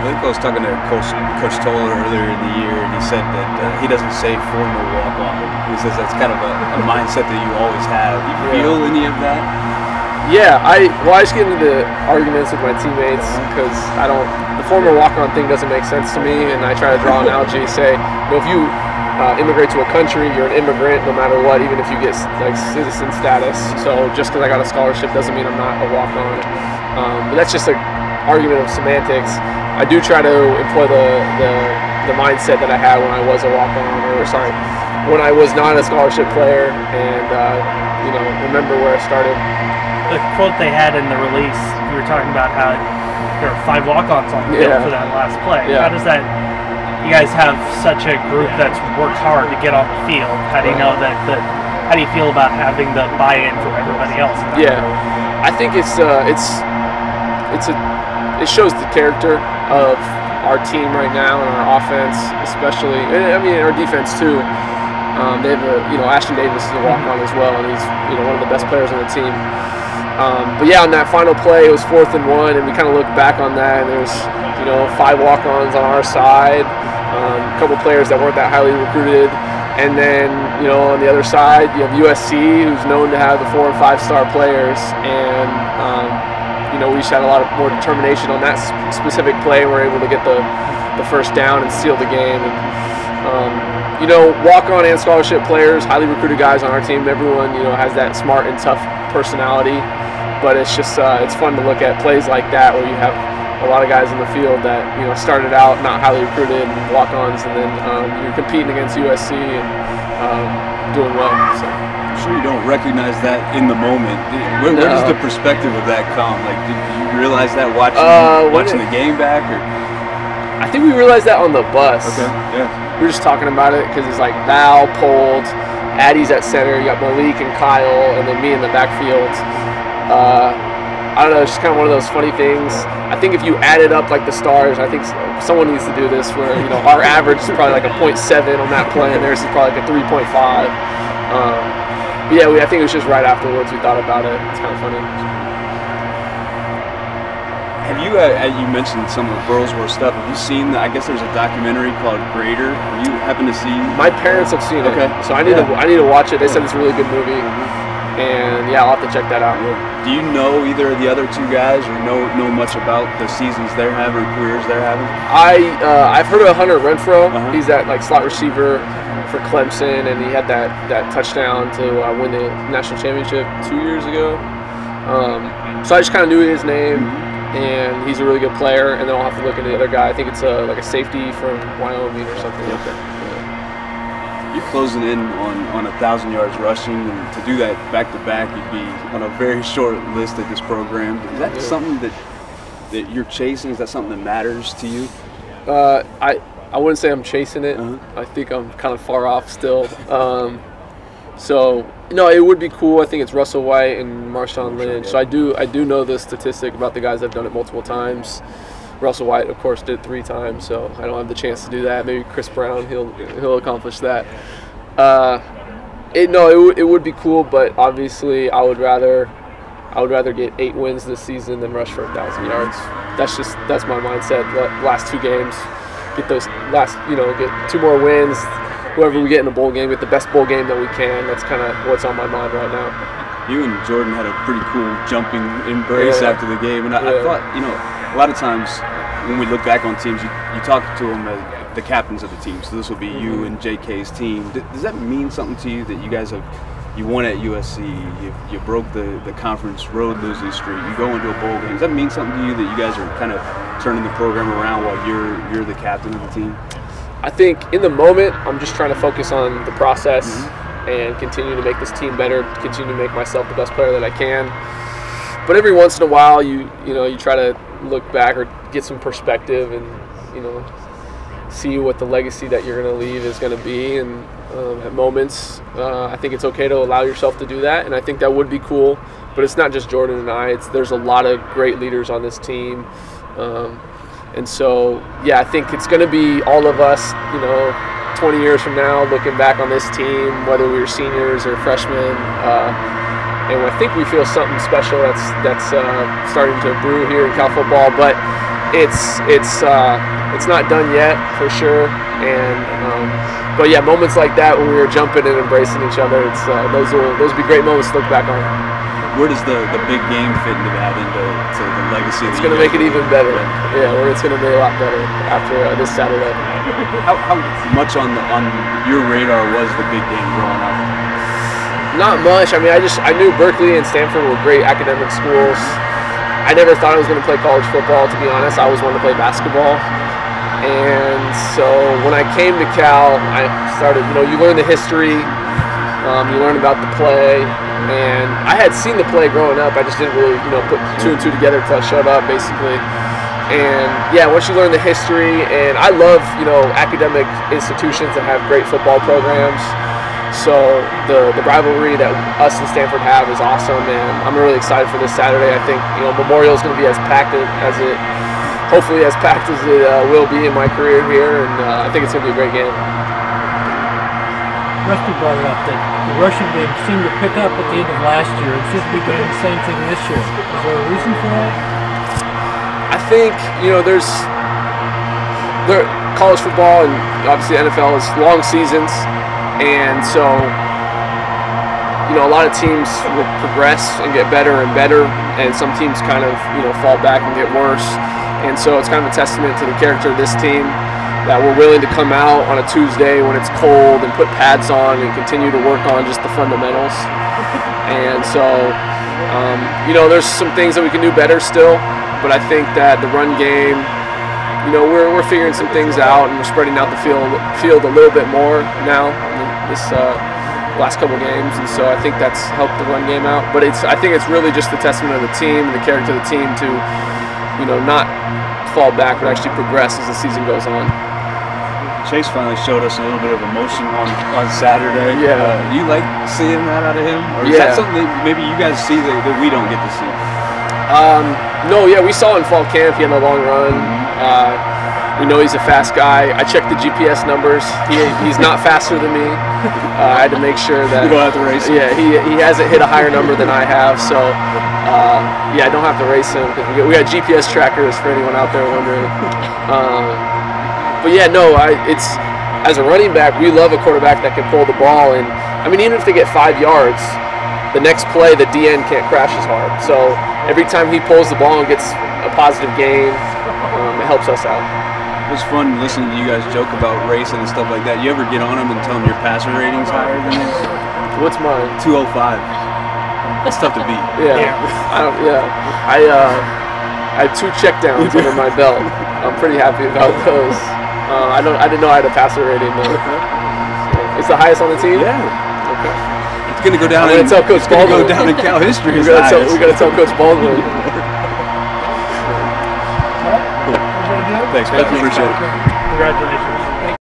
I think I was talking to Coach Toller earlier in the year, and he said that he doesn't say former walk-on. He says that's kind of a mindset that you always have. Do you feel any of that? Yeah, I just get into arguments with my teammates because the former walk-on thing doesn't make sense to me, and I try to draw an analogy, say, if you immigrate to a country, you're an immigrant no matter what, even if you get like citizen status. So just because I got a scholarship doesn't mean I'm not a walk-on. But that's just an argument of semantics. I do try to employ the mindset that I had when I was a walk-on, when I was not a scholarship player, and remember where I started. The quote they had in the release, you were talking about how there are 5 walk-ons on the field for that last play. Yeah. How does that? You guys have such a group that's worked hard to get on the field. How do you know that? How do you feel about having the buy-in from everybody else? I think it shows the character of our team right now and our offense, especially. I mean, our defense too. They have Ashton Davis is a walk-on as well, and he's one of the best players on the team. But yeah, on that final play, it was 4th and 1, and we kind of looked back on that, and there was 5 walk-ons on our side, a couple players that weren't that highly recruited, and then on the other side you have USC, who's known to have the 4- and 5-star players, and we just had a lot of more determination on that specific play. We were able to get the first down and seal the game. And, walk-on and scholarship players, highly recruited guys on our team, everyone has that smart and tough personality. But it's just it's fun to look at plays like that where you have a lot of guys in the field that started out not highly recruited and walk-ons, and then you're competing against USC and doing well. So. I'm sure you don't recognize that in the moment. Where does the perspective of that come? Like, did you realize that watching the game back? Or? I think we realized that on the bus. Okay. Yeah. We were just talking about it because it's like Val, Pold, Addie's at center, you got Malik and Kyle, and then me in the backfield. I don't know, it's just kind of one of those funny things. I think if you added up like the stars, I think someone needs to do this where our average is probably like a 0.7 on that play, and theirs is probably like a 3.5. But yeah, I think it was just right afterwards we thought about it. It's kind of funny. Have you, you mentioned some of the Burlsworth stuff. Have you seen, I guess there's a documentary called Grader. Have you happen to see? My parents have seen it. Okay. So I need to watch it. They said it's a really good movie. And yeah, I'll have to check that out. Do you know either of the other 2 guys, or know much about the seasons they're having, or careers they're having? I've heard of Hunter Renfro. He's that like slot receiver for Clemson, and he had that touchdown to win the national championship 2 years ago. So I just kind of knew his name, and he's a really good player. And then I'll have to look into the other guy. I think it's like a safety from Wyoming or something like that. You're closing in on 1,000 yards rushing, and to do that back-to-back, you'd be on a very short list at this program. Is that something that you're chasing? Is that something that matters to you? I wouldn't say I'm chasing it. I think I'm kind of far off still. So it would be cool. I think it's Russell White and Marshawn Lynch. So I do know the statistic about the guys that have done it multiple times. Russell White, of course, did it 3 times, so I don't have the chance to do that. Maybe Chris Brown, he'll accomplish that. It would be cool, but obviously I would rather get 8 wins this season than rush for 1,000 yards. That's my mindset. Last 2 games, get those get 2 more wins. Whoever we get in a bowl game, get the best bowl game that we can. That's kind of what's on my mind right now. You and Jordan had a pretty cool jumping embrace after the game, and I thought, a lot of times when we look back on teams, you talk to them as the captains of the team. So this will be you and JK's team. Does that mean something to you that you guys you won at USC, you broke the conference road losing streak, you go into a bowl game? Does that mean something to you that you guys are kind of turning the program around while you're the captain of the team? I think in the moment, I'm just trying to focus on the process and continue to make this team better, continue to make myself the best player that I can. But every once in a while, you try to look back or get some perspective and see what the legacy that you're going to leave is going to be. And at moments, I think it's okay to allow yourself to do that, and I think that would be cool. But it's not just Jordan and I. There's a lot of great leaders on this team. And so, I think it's going to be all of us, 20 years from now, looking back on this team, whether we were seniors or freshmen. And I think we feel something special that's starting to brew here in Cal football. But it's not done yet for sure. And but yeah, moments like that when we were jumping and embracing each other, those will be great moments to look back on. Where does the big game fit into that, into the legacy? It's going to make it even better. Yeah, it's going to be a lot better after this Saturday. How much on your radar was the big game growing up? Not much. I mean, I knew Berkeley and Stanford were great academic schools. I never thought I was going to play college football, to be honest. I always wanted to play basketball. And so when I came to Cal, I started, you learn the history, you learn about the play, and I had seen the play growing up. I just didn't really, put two and two together until I showed up, basically. And yeah, once you learn the history, and I love, academic institutions that have great football programs. So the rivalry that us and Stanford have is awesome, and I'm really excited for this Saturday. I think Memorial is going to be as packed as it, hopefully as packed as it will be in my career here, and I think it's going to be a great game. Rusty brought it up that the rushing game seemed to pick up at the end of last year. It seems to be doing the same thing this year. Is there a reason for that? I think college football and obviously NFL is long seasons. And so, a lot of teams will progress and get better and better, and some teams kind of, fall back and get worse. And so it's kind of a testament to the character of this team that we're willing to come out on a Tuesday when it's cold and put pads on and continue to work on just the fundamentals. And so, there's some things that we can do better still, but I think that the run game, we're figuring some things out, and we're spreading out the field a little bit more now. This last couple games, and so I think that's helped the run game out. But I think it's really just the testament of the team, the character of the team to, not fall back, but actually progress as the season goes on. Chase finally showed us a little bit of emotion on Saturday. Yeah. Do you like seeing that out of him, or is that something that maybe you guys see that we don't get to see? No, yeah, we saw in fall camp he had a long run. We know he's a fast guy. I checked the GPS numbers. He's not faster than me. I had to make sure that you don't have to race him. Yeah, he hasn't hit a higher number than I have. So I don't have to race him because we got GPS trackers for anyone out there wondering. But yeah, no, it's as a running back, we love a quarterback that can pull the ball, and I mean even if they get 5 yards, the next play the DN can't crash as hard. So every time he pulls the ball and gets a positive gain, it helps us out. It's fun listening to you guys joke about racing and stuff like that. You ever get on them and tell them your passer rating's higher than his? What's mine? 205. That's tough to beat. Yeah. I have 2 checkdowns under my belt. I'm pretty happy about those. I didn't know I had a passer rating though. It's the highest on the team? Yeah. Okay. It's gonna go down. I'm gonna tell Coach Baldwin. Go down in Cal history. We gotta tell Coach Baldwin. Thanks, man. Appreciate it. Congratulations.